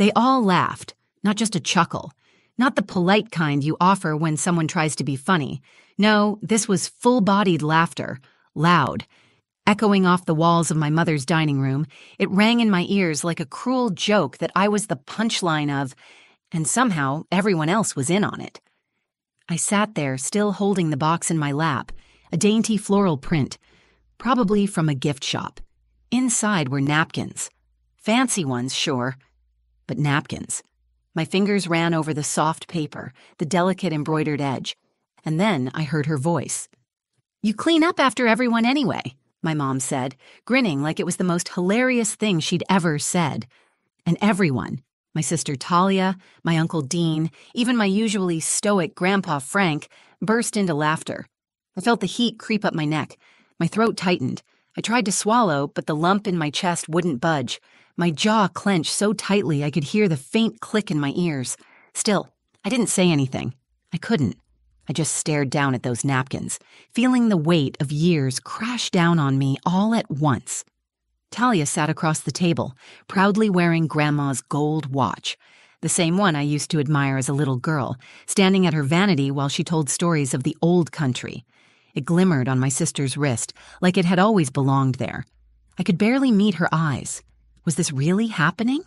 They all laughed, not just a chuckle. Not the polite kind you offer when someone tries to be funny. No, this was full-bodied laughter, loud. Echoing off the walls of my mother's dining room, it rang in my ears like a cruel joke that I was the punchline of, and somehow everyone else was in on it. I sat there, still holding the box in my lap, a dainty floral print, probably from a gift shop. Inside were napkins. Fancy ones, sure, but napkins. My fingers ran over the soft paper, the delicate embroidered edge, and then I heard her voice. "You clean up after everyone anyway," my mom said, grinning like it was the most hilarious thing she'd ever said. And everyone, my sister Talia, my Uncle Dean, even my usually stoic Grandpa Frank, burst into laughter. I felt the heat creep up my neck. My throat tightened. I tried to swallow, but the lump in my chest wouldn't budge. My jaw clenched so tightly I could hear the faint click in my ears. Still, I didn't say anything. I couldn't. I just stared down at those napkins, feeling the weight of years crash down on me all at once. Talia sat across the table, proudly wearing Grandma's gold watch, the same one I used to admire as a little girl, standing at her vanity while she told stories of the old country. It glimmered on my sister's wrist, like it had always belonged there. I could barely meet her eyes. Was this really happening?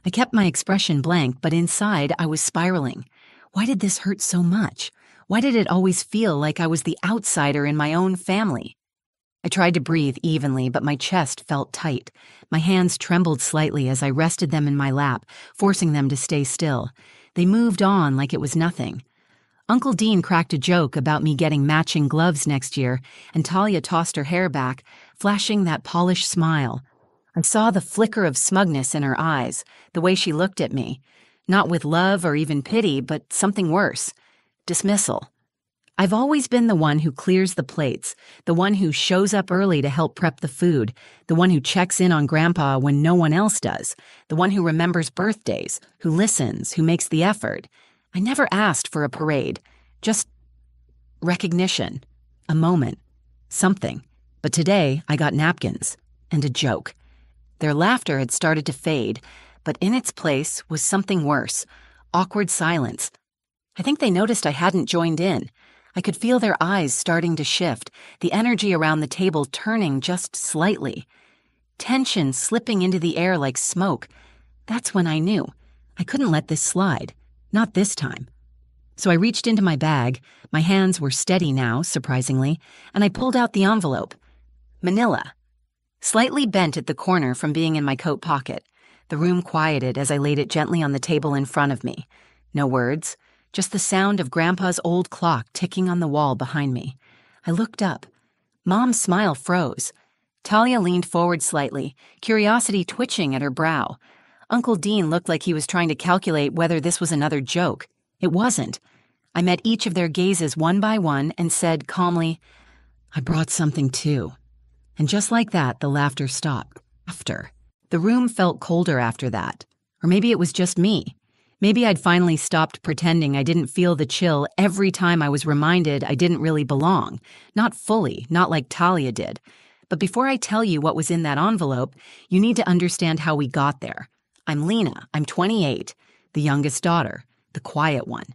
I kept my expression blank, but inside I was spiraling. Why did this hurt so much? Why did it always feel like I was the outsider in my own family? I tried to breathe evenly, but my chest felt tight. My hands trembled slightly as I rested them in my lap, forcing them to stay still. They moved on like it was nothing. Uncle Dean cracked a joke about me getting matching gloves next year, and Talia tossed her hair back, flashing that polished smile. I saw the flicker of smugness in her eyes, the way she looked at me. Not with love or even pity, but something worse. Dismissal. I've always been the one who clears the plates, the one who shows up early to help prep the food, the one who checks in on Grandpa when no one else does, the one who remembers birthdays, who listens, who makes the effort. I never asked for a parade, just recognition, a moment, something. But today I got napkins and a joke. Their laughter had started to fade, but in its place was something worse, awkward silence. I think they noticed I hadn't joined in. I could feel their eyes starting to shift, the energy around the table turning just slightly. Tension slipping into the air like smoke. That's when I knew. I couldn't let this slide. Not this time. So I reached into my bag. My hands were steady now, surprisingly, and I pulled out the envelope. Manila. Slightly bent at the corner from being in my coat pocket. The room quieted as I laid it gently on the table in front of me. No words. Just the sound of Grandpa's old clock ticking on the wall behind me. I looked up. Mom's smile froze. Talia leaned forward slightly, curiosity twitching at her brow. Uncle Dean looked like he was trying to calculate whether this was another joke. It wasn't. I met each of their gazes one by one and said calmly, "I brought something too." And just like that, the laughter stopped. After. The room felt colder after that. Or maybe it was just me. Maybe I'd finally stopped pretending I didn't feel the chill every time I was reminded I didn't really belong. Not fully, not like Talia did. But before I tell you what was in that envelope, you need to understand how we got there. I'm Lena. I'm 28, the youngest daughter, the quiet one,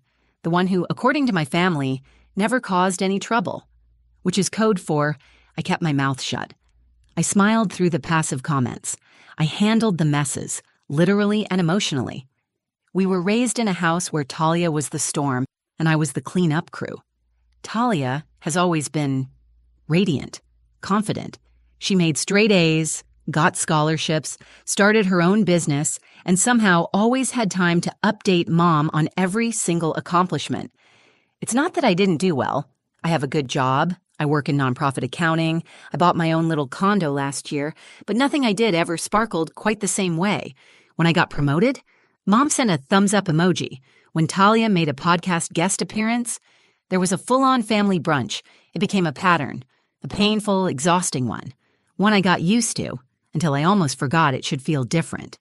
the one who, according to my family, never caused any trouble, which is code for I kept my mouth shut. I smiled through the passive comments. I handled the messes, literally and emotionally. We were raised in a house where Talia was the storm and I was the clean-up crew. Talia has always been radiant, confident. She made straight A's, got scholarships, started her own business, and somehow always had time to update Mom on every single accomplishment. It's not that I didn't do well. I have a good job. I work in nonprofit accounting. I bought my own little condo last year, but nothing I did ever sparkled quite the same way. When I got promoted, Mom sent a thumbs-up emoji. When Talia made a podcast guest appearance, there was a full-on family brunch. It became a pattern, a painful, exhausting one I got used to, until I almost forgot it should feel different.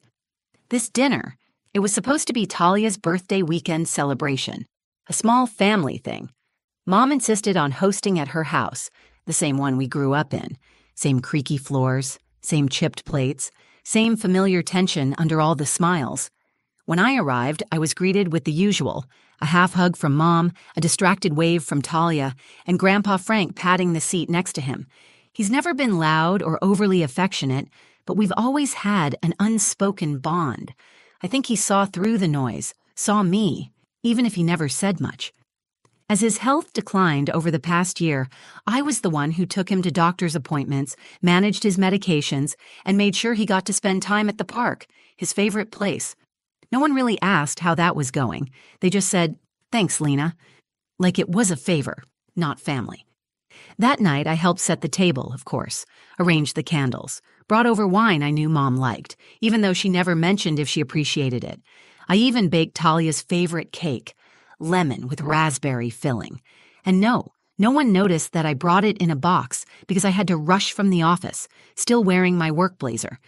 This dinner, it was supposed to be Talia's birthday weekend celebration, a small family thing. Mom insisted on hosting at her house, the same one we grew up in, same creaky floors, same chipped plates, same familiar tension under all the smiles. When I arrived, I was greeted with the usual: a half hug from Mom, a distracted wave from Talia, and Grandpa Frank patting the seat next to him. He's never been loud or overly affectionate, but we've always had an unspoken bond. I think he saw through the noise, saw me, even if he never said much. As his health declined over the past year, I was the one who took him to doctor's appointments, managed his medications, and made sure he got to spend time at the park, his favorite place. No one really asked how that was going. They just said, "Thanks, Lena," like it was a favor, not family. That night, I helped set the table, of course, arranged the candles, brought over wine I knew Mom liked, even though she never mentioned if she appreciated it. I even baked Talia's favorite cake, lemon with raspberry filling. And no one noticed that I brought it in a box because I had to rush from the office, still wearing my work blazer.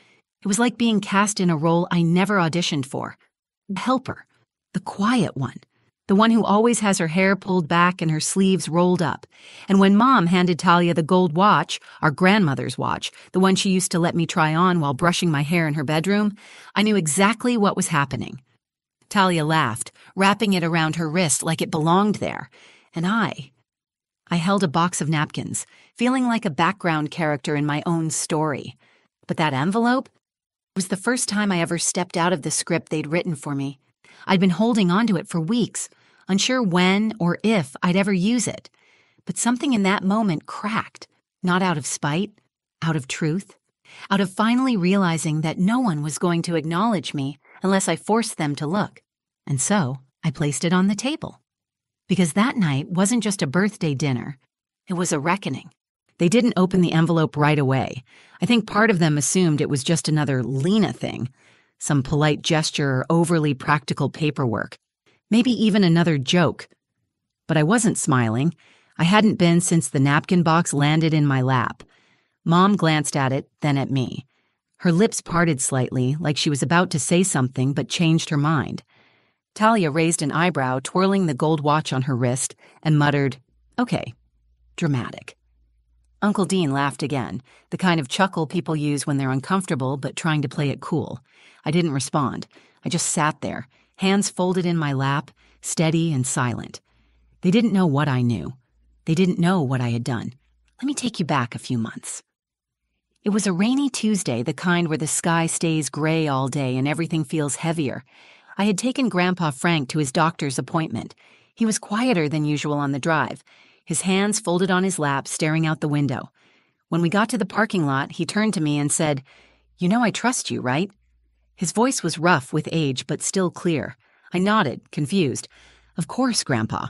It was like being cast in a role I never auditioned for. The helper, the quiet one, the one who always has her hair pulled back and her sleeves rolled up. And when Mom handed Talia the gold watch, our grandmother's watch, the one she used to let me try on while brushing my hair in her bedroom, I knew exactly what was happening. Talia laughed, wrapping it around her wrist like it belonged there. And I held a box of napkins, feeling like a background character in my own story. But that envelope was the first time I ever stepped out of the script they'd written for me. I'd been holding onto it for weeks, unsure when or if I'd ever use it. But something in that moment cracked, not out of spite, out of truth, out of finally realizing that no one was going to acknowledge me unless I forced them to look. And so I placed it on the table. Because that night wasn't just a birthday dinner, it was a reckoning. They didn't open the envelope right away. I think part of them assumed it was just another Lena thing, some polite gesture or overly practical paperwork, maybe even another joke. But I wasn't smiling. I hadn't been since the napkin box landed in my lap. Mom glanced at it, then at me. Her lips parted slightly, like she was about to say something but changed her mind. Talia raised an eyebrow, twirling the gold watch on her wrist, and muttered, "Okay, dramatic." Uncle Dean laughed again, the kind of chuckle people use when they're uncomfortable but trying to play it cool. I didn't respond. I just sat there, hands folded in my lap, steady and silent. They didn't know what I knew. They didn't know what I had done. Let me take you back a few months. It was a rainy Tuesday, the kind where the sky stays gray all day and everything feels heavier. I had taken Grandpa Frank to his doctor's appointment. He was quieter than usual on the drive, his hands folded on his lap, staring out the window. When we got to the parking lot, he turned to me and said, "You know I trust you, right?" His voice was rough with age, but still clear. I nodded, confused. "Of course, Grandpa."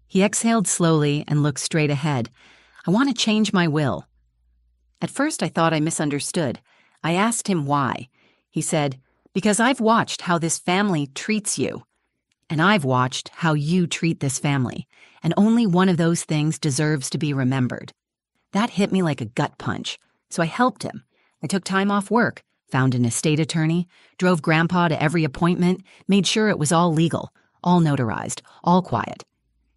He exhaled slowly and looked straight ahead. "I want to change my will." At first, I thought I misunderstood. I asked him why. He said, "Because I've watched how this family treats you. And I've watched how you treat this family, and only one of those things deserves to be remembered." That hit me like a gut punch, so I helped him. I took time off work, found an estate attorney, drove Grandpa to every appointment, made sure it was all legal, all notarized, all quiet.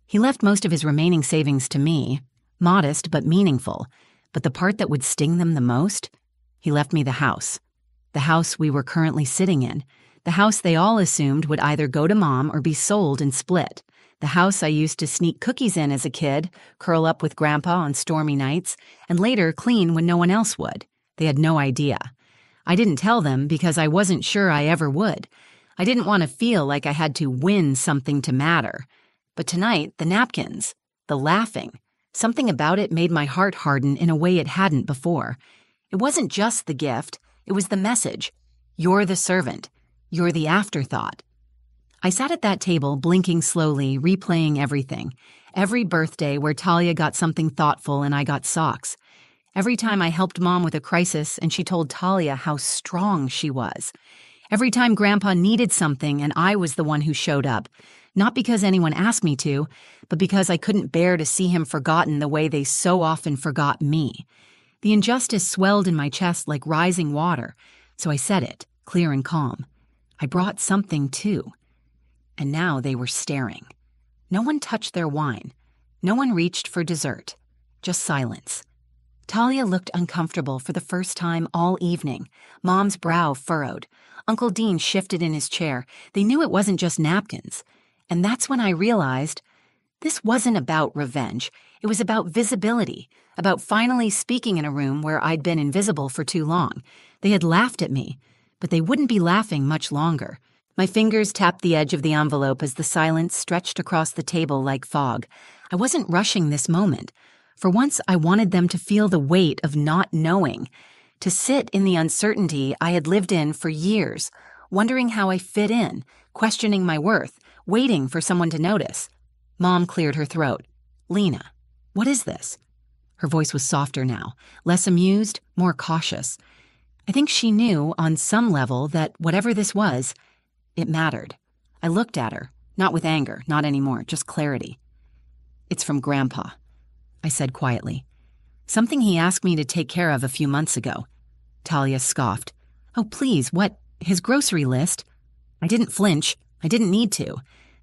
He left most of his remaining savings to me, modest but meaningful, but the part that would sting them the most? He left me the house we were currently sitting in, the house they all assumed would either go to Mom or be sold and split, the house I used to sneak cookies in as a kid, curl up with Grandpa on stormy nights, and later clean when no one else would. They had no idea. I didn't tell them because I wasn't sure I ever would. I didn't want to feel like I had to win something to matter. But tonight, the napkins, the laughing, something about it made my heart harden in a way it hadn't before. It wasn't just the gift, it was the message. You're the servant. You're the afterthought. I sat at that table, blinking slowly, replaying everything. Every birthday where Talia got something thoughtful and I got socks. Every time I helped Mom with a crisis and she told Talia how strong she was. Every time Grandpa needed something and I was the one who showed up. Not because anyone asked me to, but because I couldn't bear to see him forgotten the way they so often forgot me. The injustice swelled in my chest like rising water, so I said it, clear and calm. I brought something too. And now they were staring. No one touched their wine. No one reached for dessert. Just silence. Talia looked uncomfortable for the first time all evening, Mom's brow furrowed. Uncle Dean shifted in his chair. They knew it wasn't just napkins. And that's when I realized this wasn't about revenge. It was about visibility, about finally speaking in a room where I'd been invisible for too long. They had laughed at me, but they wouldn't be laughing much longer. My fingers tapped the edge of the envelope as the silence stretched across the table like fog. I wasn't rushing this moment. For once, I wanted them to feel the weight of not knowing, to sit in the uncertainty I had lived in for years, wondering how I fit in, questioning my worth, waiting for someone to notice. Mom cleared her throat. "Lena, what is this?" Her voice was softer now, less amused, more cautious. I think she knew, on some level, that whatever this was, it mattered. I looked at her, not with anger, not anymore, just clarity. "It's from Grandpa," I said quietly. "Something he asked me to take care of a few months ago." Talia scoffed. "Oh, please, what, his grocery list?" I didn't flinch. I didn't need to.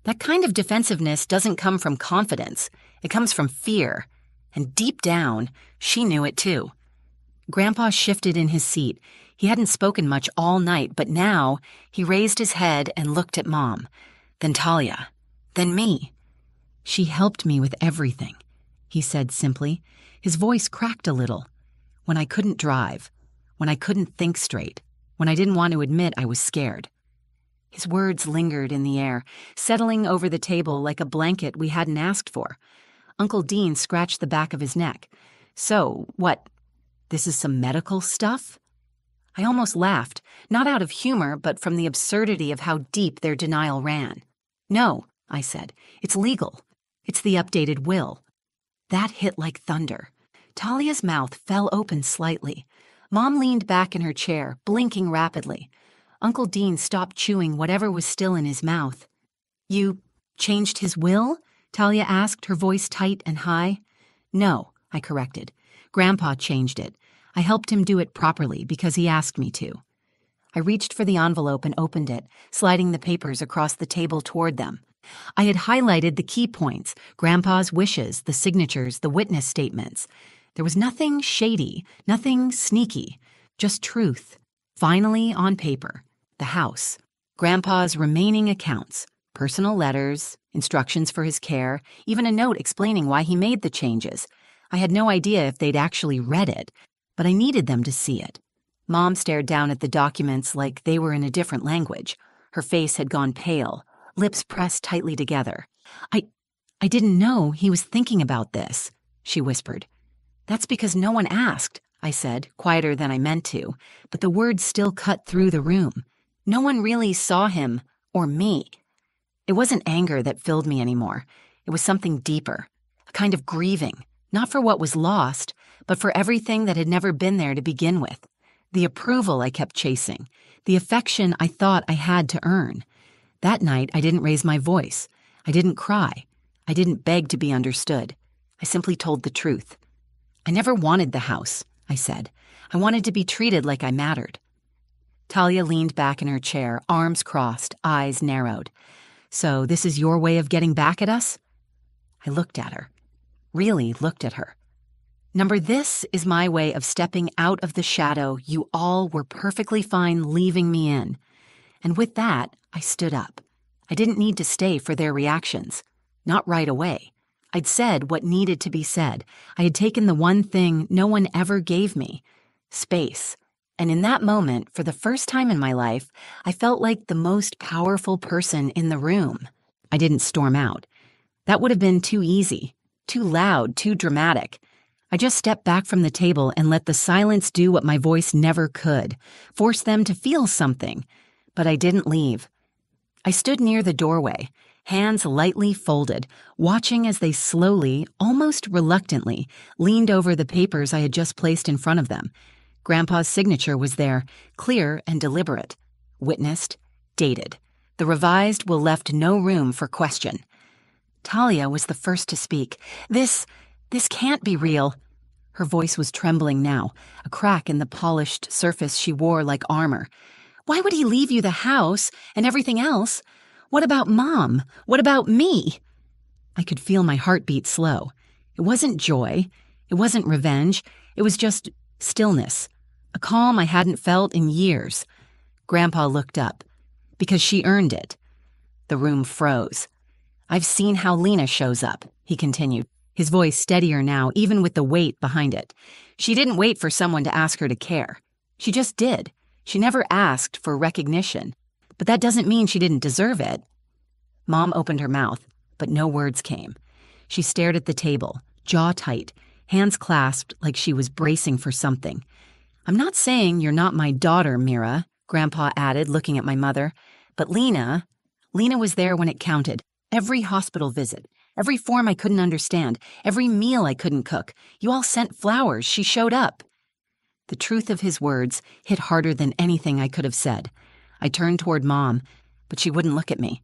That kind of defensiveness doesn't come from confidence. It comes from fear. And deep down, she knew it too. Grandpa shifted in his seat. He hadn't spoken much all night, but now he raised his head and looked at Mom. Then Talia. Then me. "She helped me with everything," he said simply. His voice cracked a little. "When I couldn't drive, when I couldn't think straight, when I didn't want to admit I was scared." His words lingered in the air, settling over the table like a blanket we hadn't asked for. Uncle Dean scratched the back of his neck. "So, what, this is some medical stuff?" I almost laughed, not out of humor, but from the absurdity of how deep their denial ran. "No," I said, "it's legal. It's the updated will." That hit like thunder. Talia's mouth fell open slightly. Mom leaned back in her chair, blinking rapidly. Uncle Dean stopped chewing whatever was still in his mouth. "You changed his will?" Talia asked, her voice tight and high. "No," I corrected. "Grandpa changed it. I helped him do it properly because he asked me to." I reached for the envelope and opened it, sliding the papers across the table toward them. I had highlighted the key points, Grandpa's wishes, the signatures, the witness statements. There was nothing shady, nothing sneaky, just truth. Finally on paper. The house. Grandpa's remaining accounts, personal letters, instructions for his care, even a note explaining why he made the changes. I had no idea if they'd actually read it, but I needed them to see it. Mom stared down at the documents like they were in a different language. Her face had gone pale, lips pressed tightly together. I didn't know he was thinking about this," she whispered. "That's because no one asked," I said, quieter than I meant to, but the words still cut through the room. No one really saw him, or me. It wasn't anger that filled me anymore. It was something deeper, a kind of grieving, not for what was lost, but for everything that had never been there to begin with. The approval I kept chasing, the affection I thought I had to earn. That night, I didn't raise my voice. I didn't cry. I didn't beg to be understood. I simply told the truth. "I never wanted the house," I said. "I wanted to be treated like I mattered." Talia leaned back in her chair, arms crossed, eyes narrowed. "So this is your way of getting back at us?" I looked at her. Really looked at her. This is my way of stepping out of the shadow you all were perfectly fine leaving me in." And with that, I stood up. I didn't need to stay for their reactions. Not right away. I'd said what needed to be said. I had taken the one thing no one ever gave me. Space. And in that moment, for the first time in my life, I felt like the most powerful person in the room. I didn't storm out. That would have been too easy, too loud, too dramatic. I just stepped back from the table and let the silence do what my voice never could, force them to feel something. But I didn't leave. I stood near the doorway, hands lightly folded, watching as they slowly, almost reluctantly, leaned over the papers I had just placed in front of them. Grandpa's signature was there, clear and deliberate. Witnessed, dated. The revised will left no room for question. Talia was the first to speak. This can't be real." Her voice was trembling now, a crack in the polished surface she wore like armor. "Why would he leave you the house and everything else? What about Mom? What about me?" I could feel my heartbeat slow. It wasn't joy. It wasn't revenge. It was just stillness. A calm I hadn't felt in years. Grandpa looked up. Because she earned it. The room froze. I've seen how Lena shows up, he continued, his voice steadier now, even with the weight behind it. She didn't wait for someone to ask her to care. She just did. She never asked for recognition. But that doesn't mean she didn't deserve it. Mom opened her mouth, but no words came. She stared at the table, jaw tight, hands clasped like she was bracing for something. I'm not saying you're not my daughter, Mira, Grandpa added, looking at my mother. But Lena was there when it counted. Every hospital visit, every form I couldn't understand, every meal I couldn't cook. You all sent flowers. She showed up. The truth of his words hit harder than anything I could have said. I turned toward Mom, but she wouldn't look at me.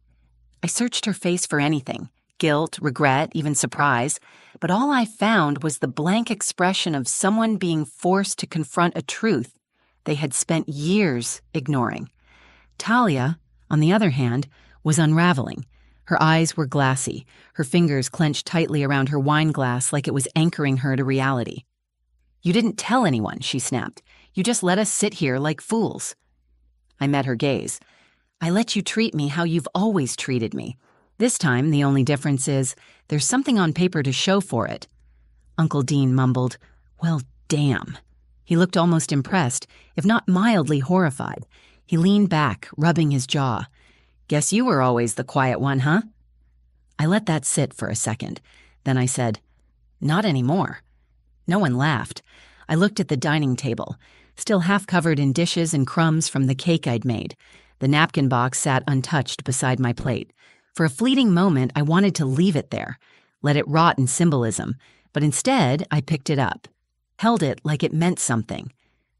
I searched her face for anything, guilt, regret, even surprise, but all I found was the blank expression of someone being forced to confront a truth they had spent years ignoring. Talia, on the other hand, was unraveling. Her eyes were glassy, her fingers clenched tightly around her wine glass like it was anchoring her to reality. You didn't tell anyone, she snapped. You just let us sit here like fools. I met her gaze. I let you treat me how you've always treated me. This time, the only difference is there's something on paper to show for it. Uncle Dean mumbled, Well, damn. He looked almost impressed, if not mildly horrified. He leaned back, rubbing his jaw. Guess you were always the quiet one, huh? I let that sit for a second. Then I said, Not anymore. No one laughed. I looked at the dining table, still half covered in dishes and crumbs from the cake I'd made. The napkin box sat untouched beside my plate. For a fleeting moment, I wanted to leave it there, let it rot in symbolism, but instead I picked it up, held it like it meant something.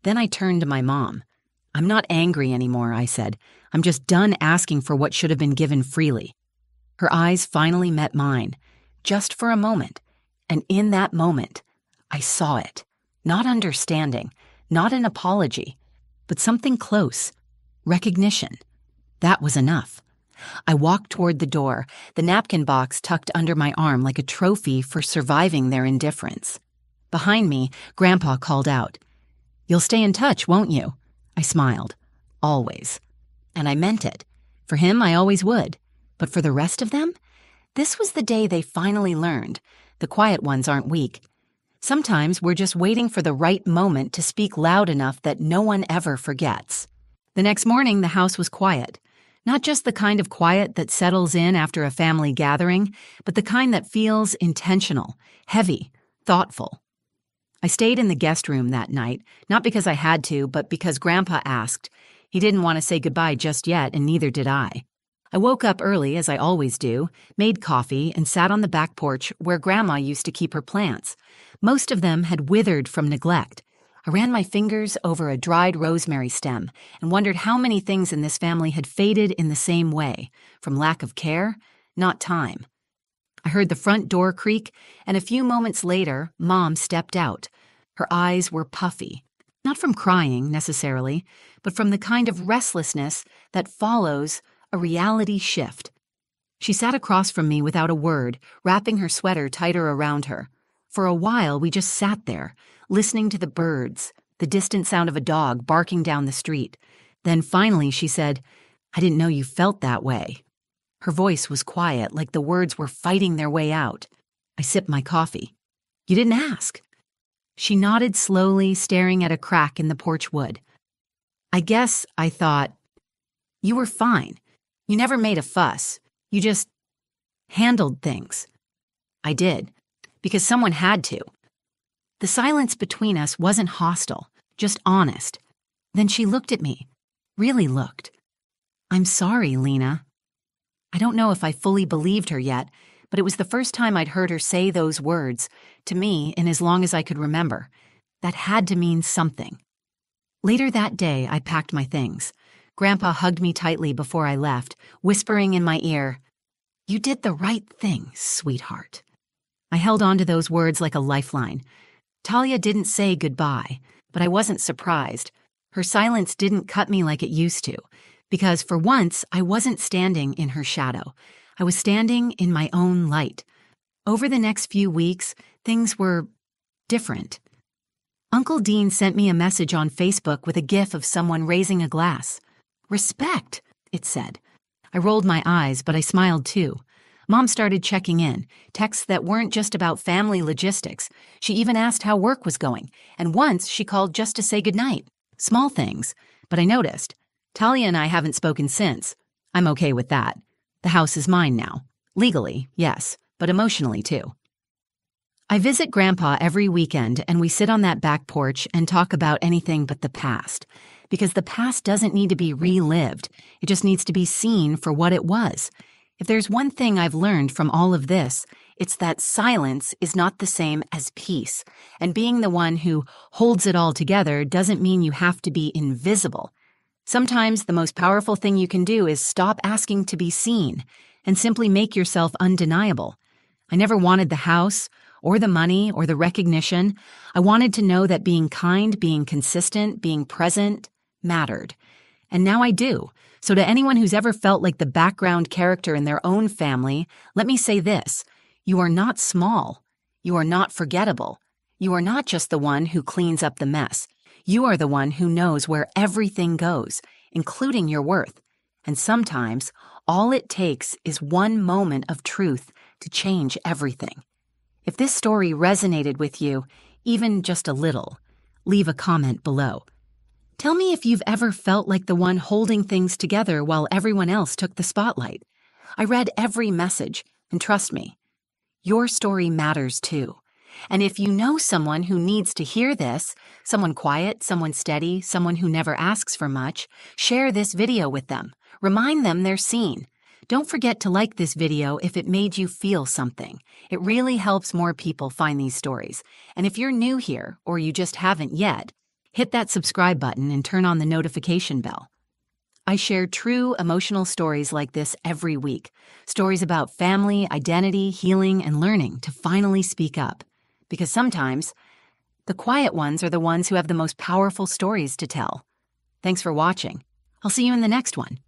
Then I turned to my mom. I'm not angry anymore, I said. I'm just done asking for what should have been given freely. Her eyes finally met mine, just for a moment, and in that moment, I saw it. Not understanding, not an apology, but something close. Recognition. That was enough. I walked toward the door, the napkin box tucked under my arm like a trophy for surviving their indifference. Behind me, Grandpa called out, You'll stay in touch, won't you? I smiled. Always. And I meant it. For him, I always would. But for the rest of them? This was the day they finally learned. The quiet ones aren't weak. Sometimes we're just waiting for the right moment to speak loud enough that no one ever forgets. The next morning, the house was quiet. Not just the kind of quiet that settles in after a family gathering, but the kind that feels intentional, heavy, thoughtful. I stayed in the guest room that night, not because I had to, but because Grandpa asked. He didn't want to say goodbye just yet, and neither did I. I woke up early, as I always do, made coffee, and sat on the back porch where Grandma used to keep her plants. Most of them had withered from neglect. I ran my fingers over a dried rosemary stem and wondered how many things in this family had faded in the same way, from lack of care, not time. I heard the front door creak, and a few moments later, Mom stepped out. Her eyes were puffy, not from crying, necessarily, but from the kind of restlessness that follows a reality shift. She sat across from me without a word, wrapping her sweater tighter around her. For a while, we just sat there, listening to the birds, the distant sound of a dog barking down the street. Then finally she said, I didn't know you felt that way. Her voice was quiet, like the words were fighting their way out. I sipped my coffee. You didn't ask. She nodded slowly, staring at a crack in the porch wood. I guess I thought, you were fine. You never made a fuss. You just handled things. I did, because someone had to. The silence between us wasn't hostile, just honest. Then she looked at me, really looked. I'm sorry, Lena. I don't know if I fully believed her yet, but it was the first time I'd heard her say those words, to me in as long as I could remember. That had to mean something. Later that day, I packed my things. Grandpa hugged me tightly before I left, whispering in my ear, You did the right thing, sweetheart. I held on to those words like a lifeline. Talia didn't say goodbye, but I wasn't surprised. Her silence didn't cut me like it used to, because for once I wasn't standing in her shadow. I was standing in my own light. Over the next few weeks, things were different. Uncle Dean sent me a message on Facebook with a gif of someone raising a glass. Respect, it said. I rolled my eyes, but I smiled too. Mom started checking in, texts that weren't just about family logistics. She even asked how work was going, and once she called just to say goodnight. Small things, but I noticed. Talia and I haven't spoken since. I'm okay with that. The house is mine now. Legally, yes, but emotionally too. I visit Grandpa every weekend, and we sit on that back porch and talk about anything but the past. Because the past doesn't need to be relived. It just needs to be seen for what it was. If there's one thing I've learned from all of this, it's that silence is not the same as peace. And being the one who holds it all together doesn't mean you have to be invisible. Sometimes the most powerful thing you can do is stop asking to be seen and simply make yourself undeniable. I never wanted the house or the money or the recognition. I wanted to know that being kind, being consistent, being present mattered. And now I do. So to anyone who's ever felt like the background character in their own family, let me say this. You are not small. You are not forgettable. You are not just the one who cleans up the mess. You are the one who knows where everything goes, including your worth. And sometimes, all it takes is one moment of truth to change everything. If this story resonated with you, even just a little, leave a comment below. Tell me if you've ever felt like the one holding things together while everyone else took the spotlight. I read every message, and trust me, your story matters too. And if you know someone who needs to hear this, someone quiet, someone steady, someone who never asks for much, share this video with them. Remind them they're seen. Don't forget to like this video if it made you feel something. It really helps more people find these stories. And if you're new here, or you just haven't yet, hit that subscribe button and turn on the notification bell. I share true emotional stories like this every week. Stories about family, identity, healing, and learning to finally speak up. Because sometimes, the quiet ones are the ones who have the most powerful stories to tell. Thanks for watching. I'll see you in the next one.